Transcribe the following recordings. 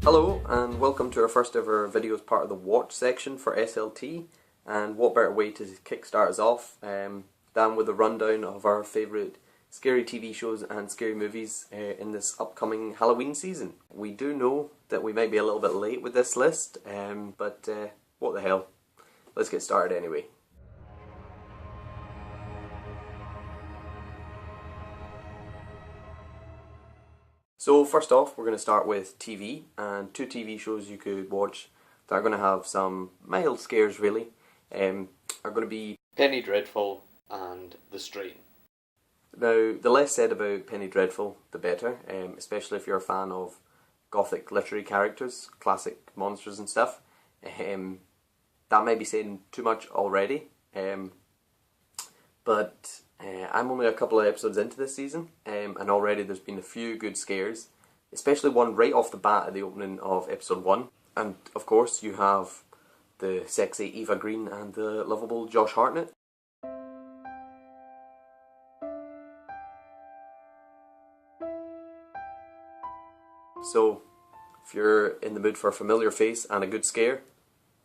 Hello and welcome to our first ever video as part of the watch section for SLT, and what better way to kickstart us off than with a rundown of our favourite scary TV shows and scary movies in this upcoming Halloween season. We do know that we might be a little bit late with this list, but what the hell, let's get started anyway. So first off, we're going to start with TV, and two TV shows you could watch that are going to have some mild scares really, are going to be Penny Dreadful and The Strain. Now, the less said about Penny Dreadful, the better, especially if you're a fan of gothic literary characters, classic monsters and stuff. That might be saying too much already, but I'm only a couple of episodes into this season, and already there's been a few good scares, especially one right off the bat at the opening of episode 1. And of course you have the sexy Eva Green and the lovable Josh Hartnett. So, if you're in the mood for a familiar face and a good scare,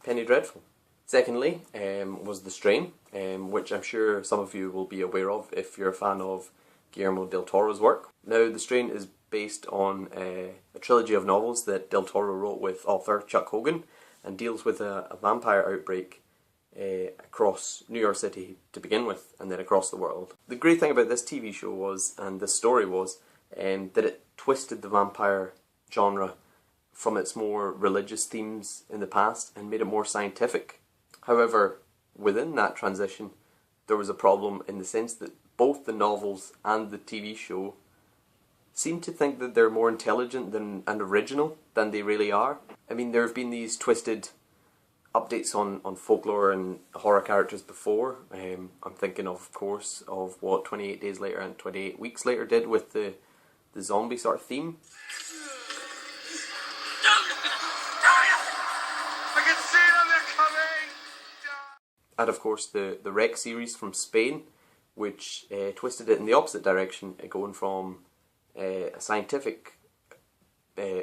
Penny Dreadful. Secondly, was The Strain, which I'm sure some of you will be aware of if you're a fan of Guillermo del Toro's work. Now, The Strain is based on a trilogy of novels that del Toro wrote with author Chuck Hogan, and deals with a vampire outbreak across New York City to begin with, and then across the world. The great thing about this TV show was, and this story was, that it twisted the vampire genre from its more religious themes in the past and made it more scientific. However, within that transition, there was a problem in the sense that both the novels and the TV show seem to think that they're more intelligent and original than they really are. I mean, there have been these twisted updates on folklore and horror characters before. I'm thinking of course, of what 28 Days Later and 28 Weeks Later did with the zombie sort of theme. And of course the Rec series from Spain, which twisted it in the opposite direction, going from a scientific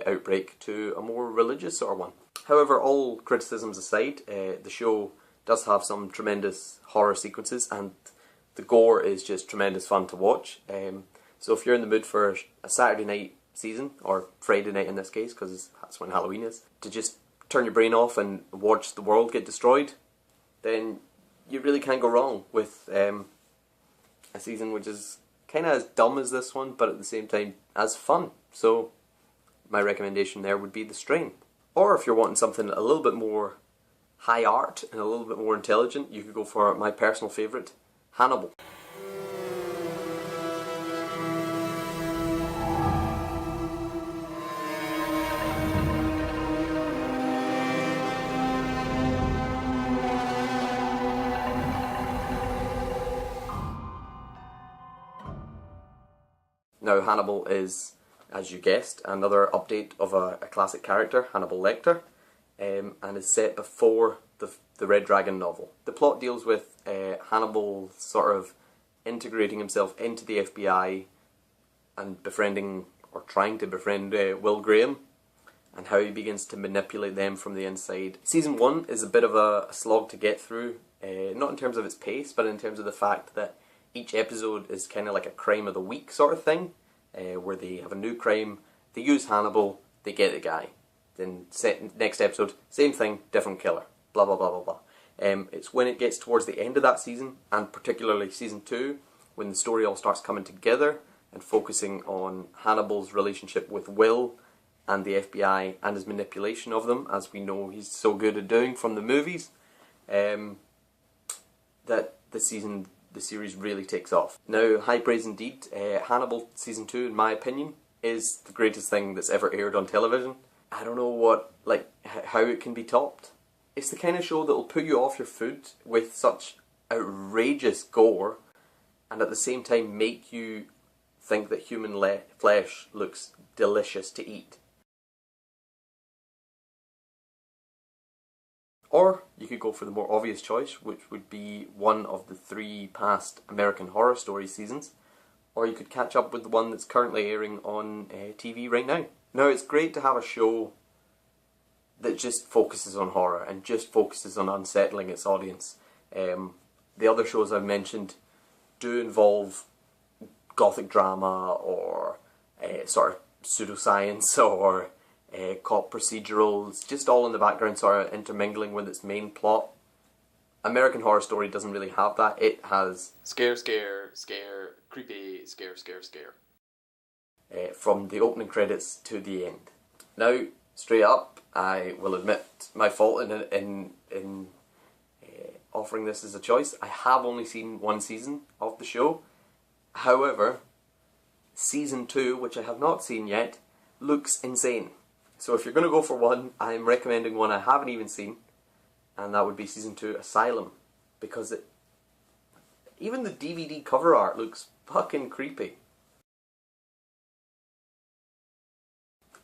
outbreak to a more religious sort of one. However, all criticisms aside, the show does have some tremendous horror sequences, and the gore is just tremendous fun to watch. So if you're in the mood for a Saturday night season, or Friday night in this case, because that's when Halloween is, to just turn your brain off and watch the world get destroyed, then you really can't go wrong with a season which is kind of as dumb as this one, but at the same time as fun. So my recommendation there would be The Strain. Or if you're wanting something a little bit more high art and a little bit more intelligent, you could go for my personal favourite, Hannibal. Now, Hannibal is, as you guessed, another update of a classic character, Hannibal Lecter, and is set before the Red Dragon novel. The plot deals with Hannibal sort of integrating himself into the FBI and befriending, or trying to befriend, Will Graham, and how he begins to manipulate them from the inside. Season 1 is a bit of a slog to get through, not in terms of its pace, but in terms of the fact that each episode is kind of like a crime of the week sort of thing, where they have a new crime, they use Hannibal, they get the guy. Then next episode, same thing, different killer, blah blah blah blah blah. It's when it gets towards the end of that season, and particularly season 2, when the story all starts coming together and focusing on Hannibal's relationship with Will and the FBI and his manipulation of them, as we know he's so good at doing from the movies, that the series really takes off. Now, high praise indeed. Hannibal season 2, in my opinion, is the greatest thing that's ever aired on television. I don't know how it can be topped. It's the kind of show that will put you off your food with such outrageous gore, and at the same time make you think that human flesh looks delicious to eat. Or you could go for the more obvious choice, which would be one of the 3 past American Horror Story seasons. Or you could catch up with the one that's currently airing on TV right now. Now, it's great to have a show that just focuses on horror and just focuses on unsettling its audience. The other shows I've mentioned do involve gothic drama or sort of pseudoscience or cop procedurals, just all in the background, sort of intermingling with its main plot. American Horror Story doesn't really have that. It has scare, scare, scare, creepy, scare, scare, scare. From the opening credits to the end. Now, straight up, I will admit my fault in offering this as a choice. I have only seen 1 season of the show. However, season 2, which I have not seen yet, looks insane. So if you're going to go for one, I'm recommending one I haven't even seen, and that would be season 2, Asylum, because even the DVD cover art looks fucking creepy.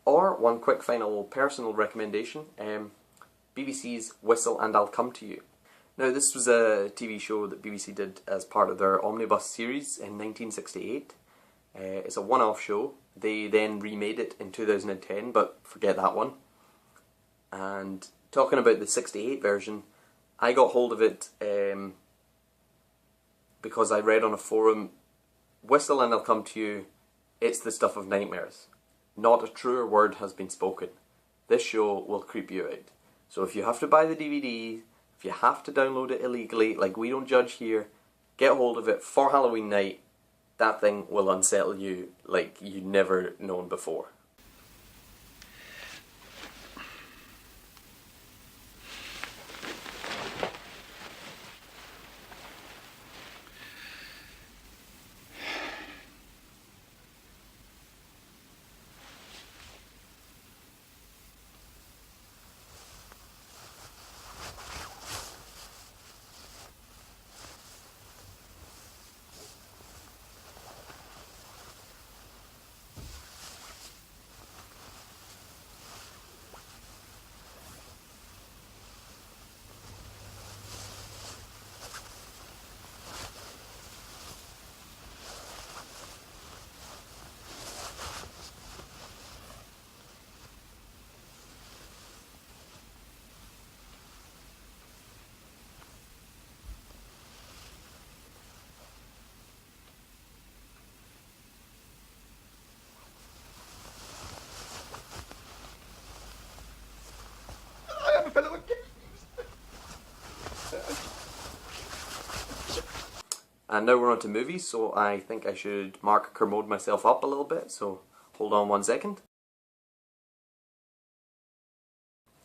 Or one quick final personal recommendation, BBC's Whistle and I'll Come to You. Now, this was a TV show that BBC did as part of their Omnibus series in 1968. It's a one-off show. They then remade it in 2010, but forget that one. And talking about the 68 version, I got hold of it because I read on a forum, Whistle and I'll Come to You, it's the stuff of nightmares. Not a truer word has been spoken. This show will creep you out. So if you have to buy the DVD, if you have to download it illegally, like we don't judge here, get hold of it for Halloween night. That thing will unsettle you like you'd never known before. And now we're on to movies, so I think I should mark Kermode myself up a little bit, so hold on 1 second.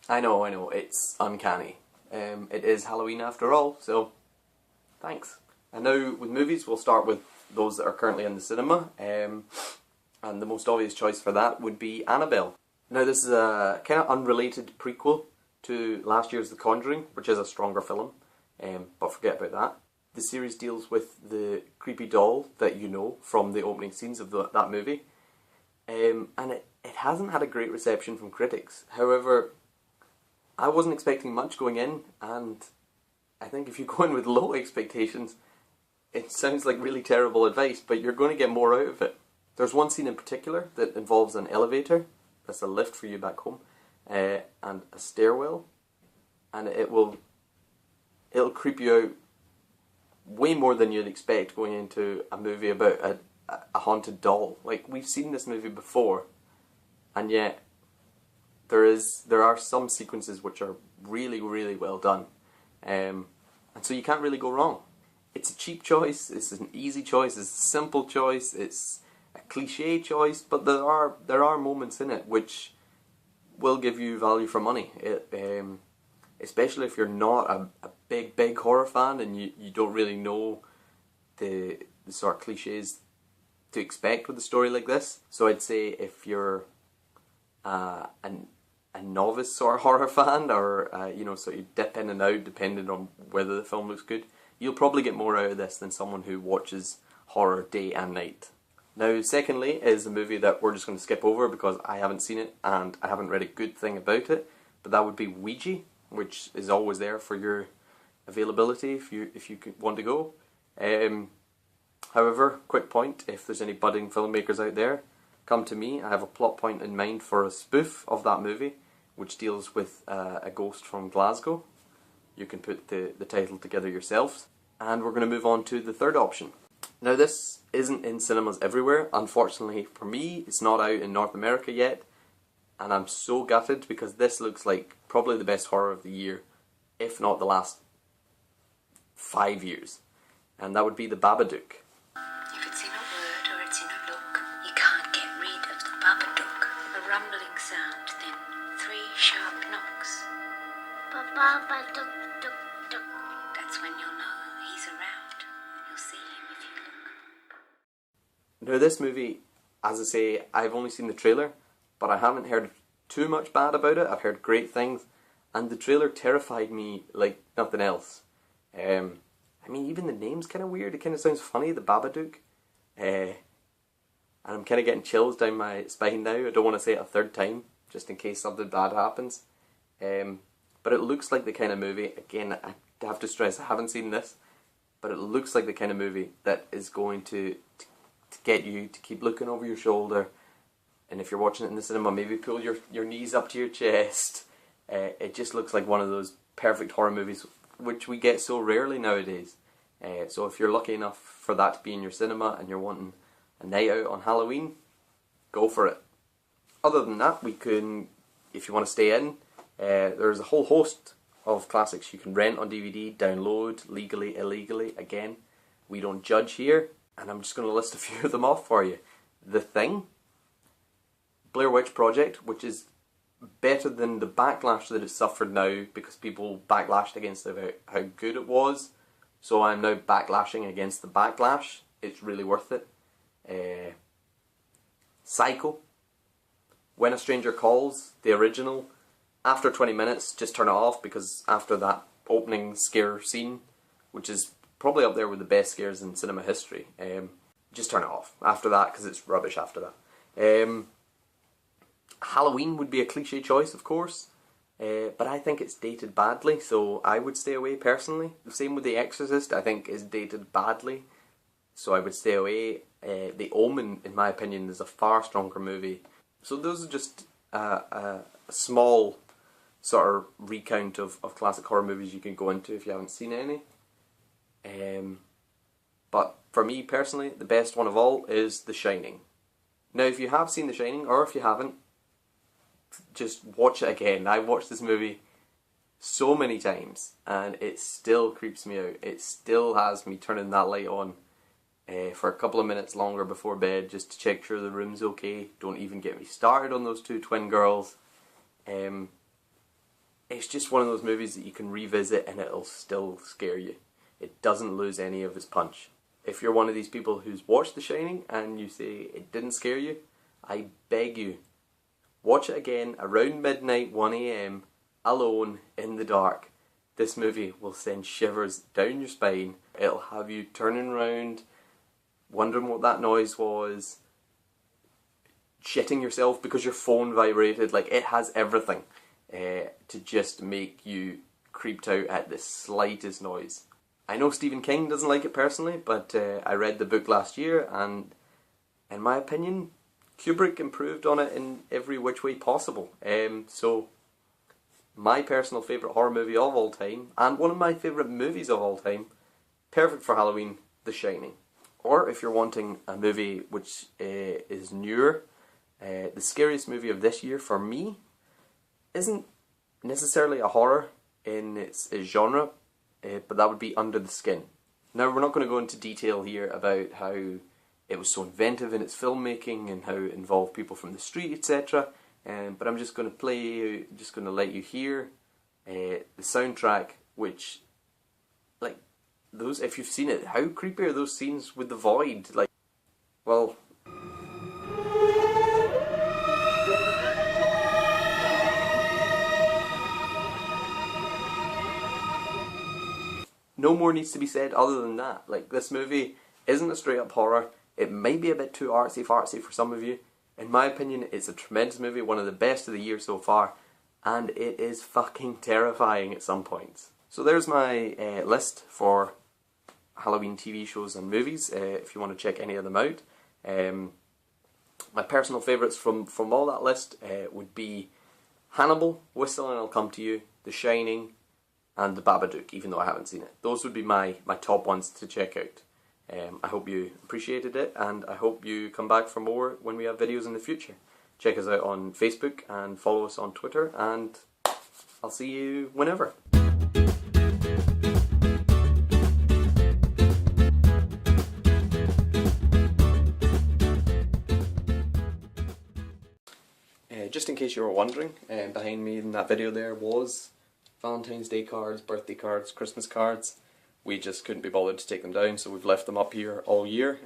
I know, it's uncanny. It is Halloween after all, so thanks. And now with movies, we'll start with those that are currently in the cinema, and the most obvious choice for that would be Annabelle. Now this is a kind of unrelated prequel to last year's The Conjuring, which is a stronger film, but forget about that. The series deals with the creepy doll that you know from the opening scenes of that movie, and it hasn't had a great reception from critics. However, I wasn't expecting much going in, and I think if you go in with low expectations, it sounds like really terrible advice, but you're going to get more out of it. There's one scene in particular that involves an elevator, that's a lift for you back home, and a stairwell, and it'll creep you out way more than you'd expect going into a movie about a haunted doll. Like, we've seen this movie before, and yet there are some sequences which are really, really well done, and so you can't really go wrong. It's a cheap choice, it's an easy choice, it's a simple choice, it's a cliche choice, but there are moments in it which will give you value for money. Especially if you're not a big horror fan and you don't really know the sort of cliches to expect with a story like this. So I'd say if you're a novice sort of horror fan, or so you dip in and out depending on whether the film looks good, you'll probably get more out of this than someone who watches horror day and night. Now, secondly, is a movie that we're just going to skip over because I haven't seen it and I haven't read a good thing about it, but that would be Ouija, which is always there for your availability if you want to go. However, quick point, if there's any budding filmmakers out there, come to me. I have a plot point in mind for a spoof of that movie, which deals with a ghost from Glasgow. You can put the title together yourselves. And we're going to move on to the third option. Now this isn't in cinemas everywhere. Unfortunately for me, it's not out in North America yet. And I'm so gutted because this looks like probably the best horror of the year, if not the last 5 years. And that would be The Babadook. If it's in a word or it's in a look, you can't get rid of the Babadook. A rumbling sound, then 3 sharp knocks. Babadook, dook, dook. That's when you'll know he's around. You'll see him if you look. Now this movie, as I say, I've only seen the trailer, but I haven't heard too much bad about it. I've heard great things, and the trailer terrified me like nothing else. I mean, even the name's kind of weird. It kind of sounds funny, The Babadook. And I'm kind of getting chills down my spine now. I don't want to say it a third time, just in case something bad happens. But it looks like the kind of movie, again, I have to stress I haven't seen this, but it looks like the kind of movie that is going to get you to keep looking over your shoulder. And if you're watching it in the cinema, maybe pull your knees up to your chest. It just looks like one of those perfect horror movies which we get so rarely nowadays. So if you're lucky enough for that to be in your cinema and you're wanting a night out on Halloween, go for it. Other than that, we can, if you want to stay in, there's a whole host of classics you can rent on DVD, download, legally, illegally. Again, we don't judge here, and I'm just going to list a few of them off for you. The Thing, Blair Witch Project, which is better than the backlash that it suffered now because people backlashed against it about how good it was. So I'm now backlashing against the backlash. It's really worth it. Psycho, When a Stranger Calls, the original. After 20 minutes, just turn it off because after that opening scare scene, which is probably up there with the best scares in cinema history, just turn it off after that because it's rubbish after that. Halloween would be a cliche choice, of course, but I think it's dated badly, so I would stay away personally. The same with The Exorcist, I think is dated badly, so I would stay away. The Omen, in my opinion, is a far stronger movie. So those are just a small sort of recount of classic horror movies you can go into if you haven't seen any. But for me personally, the best one of all is The Shining. Now if you have seen The Shining, or if you haven't, just watch it again. I watched this movie so many times and it still creeps me out. It still has me turning that light on for a couple of minutes longer before bed just to check sure the room's okay. Don't even get me started on those 2 twin girls. It's just one of those movies that you can revisit and it'll still scare you. It doesn't lose any of its punch. If you're one of these people who's watched The Shining and you say it didn't scare you, I beg you, watch it again around midnight, 1 AM, alone, in the dark. This movie will send shivers down your spine. It'll have you turning around, wondering what that noise was, shitting yourself because your phone vibrated. Like, it has everything to just make you creeped out at the slightest noise. I know Stephen King doesn't like it personally, but I read the book last year and in my opinion, Kubrick improved on it in every which way possible. So, my personal favourite horror movie of all time, and one of my favourite movies of all time, perfect for Halloween, The Shining. Or if you're wanting a movie which is newer, the scariest movie of this year for me isn't necessarily a horror in its genre, but that would be Under the Skin. Now, we're not going to go into detail here about how it was so inventive in its filmmaking and how it involved people from the street, etc. But I'm just going to let you hear the soundtrack, which, like, those, if you've seen it, how creepy are those scenes with the void? Like, well, no more needs to be said other than that. Like, this movie isn't a straight up horror. It might be a bit too artsy-fartsy for some of you. In my opinion, it's a tremendous movie, one of the best of the year so far, and it is fucking terrifying at some points. So there's my list for Halloween TV shows and movies, if you want to check any of them out. My personal favourites from all that list would be Hannibal, Whistle and I'll Come to You, The Shining, and The Babadook, even though I haven't seen it. Those would be my top ones to check out. I hope you appreciated it, and I hope you come back for more when we have videos in the future. Check us out on Facebook and follow us on Twitter, and I'll see you whenever. Just in case you were wondering, behind me in that video there was Valentine's Day cards, birthday cards, Christmas cards. We just couldn't be bothered to take them down, so we've left them up here all year,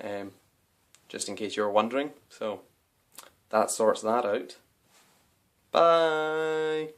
just in case you were wondering. So that sorts that out. Bye!